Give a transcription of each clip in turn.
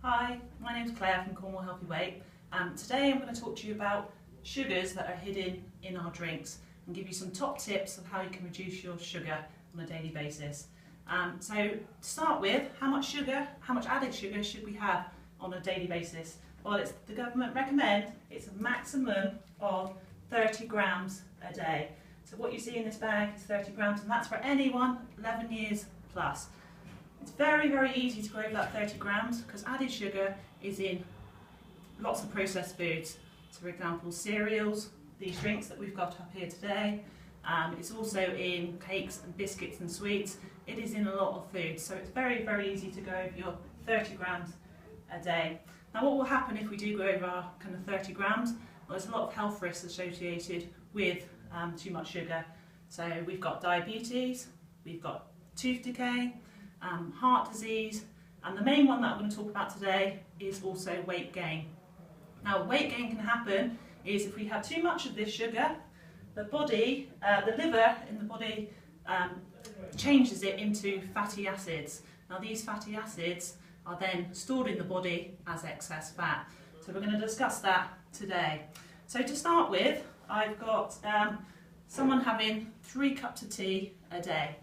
Hi, my name's Claire from Cornwall Healthy Weight. Today I'm going to talk to you about sugars that are hidden in our drinks and give you some top tips of how you can reduce your sugar on a daily basis. So to start with, how much added sugar should we have on a daily basis? Well, the government recommend it's a maximum of 30 grams a day. So what you see in this bag is 30 grams, and that's for anyone 11 years plus. It's very, very easy to go over that 30 grams because added sugar is in lots of processed foods. So for example, cereals, these drinks that we've got up here today. It's also in cakes and biscuits and sweets. It is in a lot of foods. So it's very, very easy to go over your 30 grams a day. Now what will happen if we do go over our kind of 30 grams? Well, there's a lot of health risks associated with too much sugar. So we've got diabetes, we've got tooth decay, heart disease, and the main one that I'm going to talk about today is also weight gain. Now weight gain can happen is if we have too much of this sugar, the liver in the body changes it into fatty acids. Now these fatty acids are then stored in the body as excess fat. So we're going to discuss that today. So to start with, I've got someone having 3 cups of tea a day.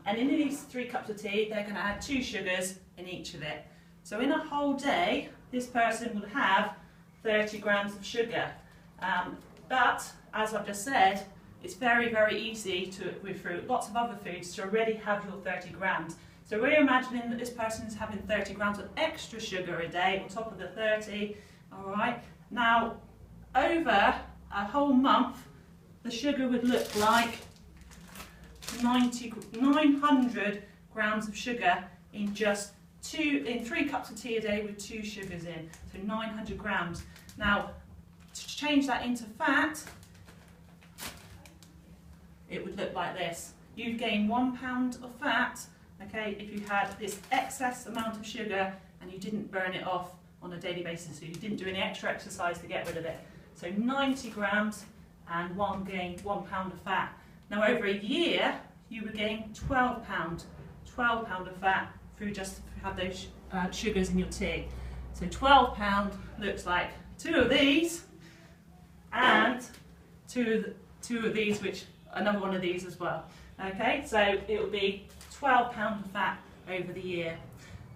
And in these 3 cups of tea, they're going to add 2 sugars in each of it. So in a whole day, this person would have 30 grams of sugar. But as I've just said, it's very, very easy to, through lots of other foods, to already have your 30 grams. So we're imagining that this person is having 30 grams of extra sugar a day on top of the 30. All right. Now, over a whole month, the sugar would look like 900 grams of sugar in just 3 cups of tea a day with 2 sugars in, so 900 grams. Now, to change that into fat, it would look like this. You'd gain 1 pound of fat, okay, if you had this excess amount of sugar and you didn't burn it off on a daily basis, so you didn't do any extra exercise to get rid of it. So 90 grams and 1 pound of fat. Now over a year, you would gain 12 pound of fat through just to have those sugars in your tea. So 12 pound looks like 2 of these and two of these, which another one of these as well. Okay, so it will be 12 pound of fat over the year.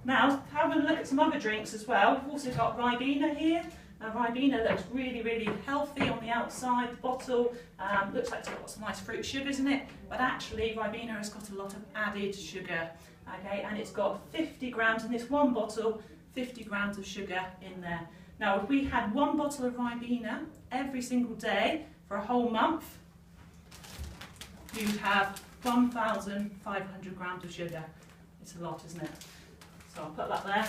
Now, having a look at some other drinks as well. We've also got Ribena here. Now, Ribena looks really, really healthy on the outside. The bottle looks like it's got some nice fruit sugars in it, but actually Ribena has got a lot of added sugar. Okay, and it's got 50 grams in this one bottle, 50 grams of sugar in there. Now, if we had 1 bottle of Ribena every single day for a whole month, you'd have 1,500 grams of sugar. It's a lot, isn't it? So I'll put that there.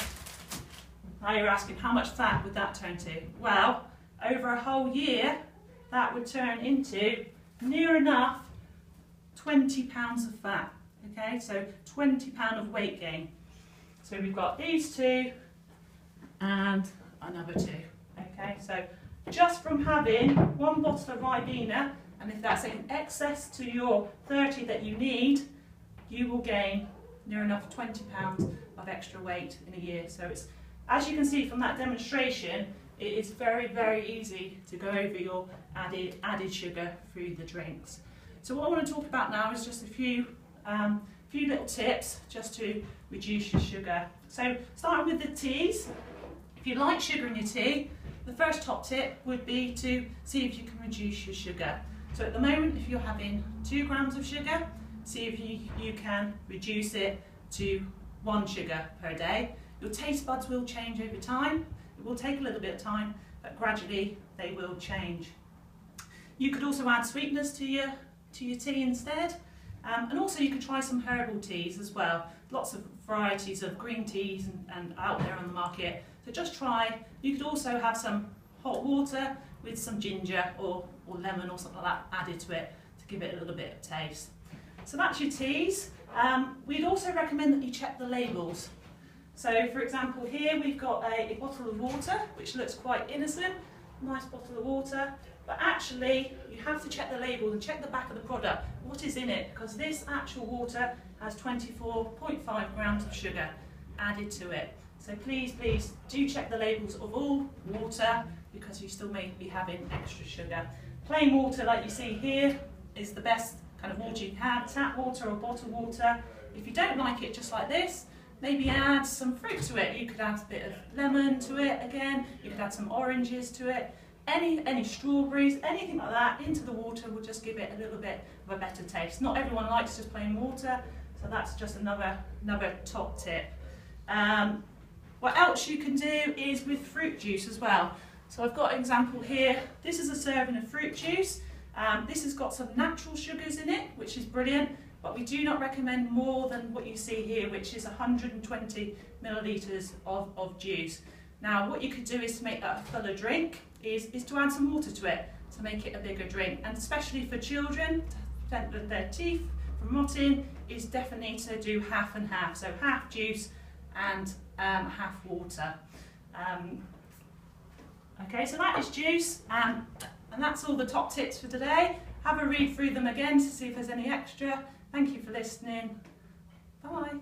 Now you're asking, how much fat would that turn to? Well, over a whole year, that would turn into near enough 20 pounds of fat. Okay, so 20 pounds of weight gain. So we've got these 2 and another 2. Okay, so just from having 1 bottle of Ribena, and if that's in excess to your 30 that you need, you will gain near enough 20 pounds of extra weight in a year. So it's, as you can see from that demonstration, it is very, very easy to go over your added sugar through the drinks. So what I want to talk about now is just a few little tips just to reduce your sugar. So starting with the teas, if you like sugar in your tea, the first top tip would be to see if you can reduce your sugar. So at the moment, if you're having 2 grams of sugar, see if you can reduce it to 1 sugar per day. Your taste buds will change over time. It will take a little bit of time, but gradually they will change. You could also add sweeteners to your tea instead. And also you could try some herbal teas as well. Lots of varieties of green teas and out there on the market. So just try. You could also have some hot water with some ginger or lemon or something like that added to it to give it a little bit of taste. So that's your teas. We'd also recommend that you check the labels. So for example, here we've got a bottle of water, which looks quite innocent, nice bottle of water, but actually you have to check the label and check the back of the product, what is in it, because this actual water has 24.5 grams of sugar added to it. So please do check the labels of all water, because you still may be having extra sugar. Plain water, like you see here, is the best kind of water you can have, tap water or bottled water. If you don't like it just like this, maybe add some fruit to it. You could add a bit of lemon to it again, you could add some oranges to it, any strawberries, anything like that into the water will just give it a little bit of a better taste. Not everyone likes just plain water, so that's just another top tip. What else you can do is with fruit juice as well. So I've got an example here. This is a serving of fruit juice. This has got some natural sugars in it, which is brilliant, but we do not recommend more than what you see here, which is 120 millilitres of juice. Now, what you could do is to make that a fuller drink is to add some water to it to make it a bigger drink, and especially for children, to prevent their teeth from rotting, is definitely to do half and half, so half juice and half water. Okay, so that is juice, and that's all the top tips for today. Have a read through them again to see if there's any extra. Thank you for listening. Bye.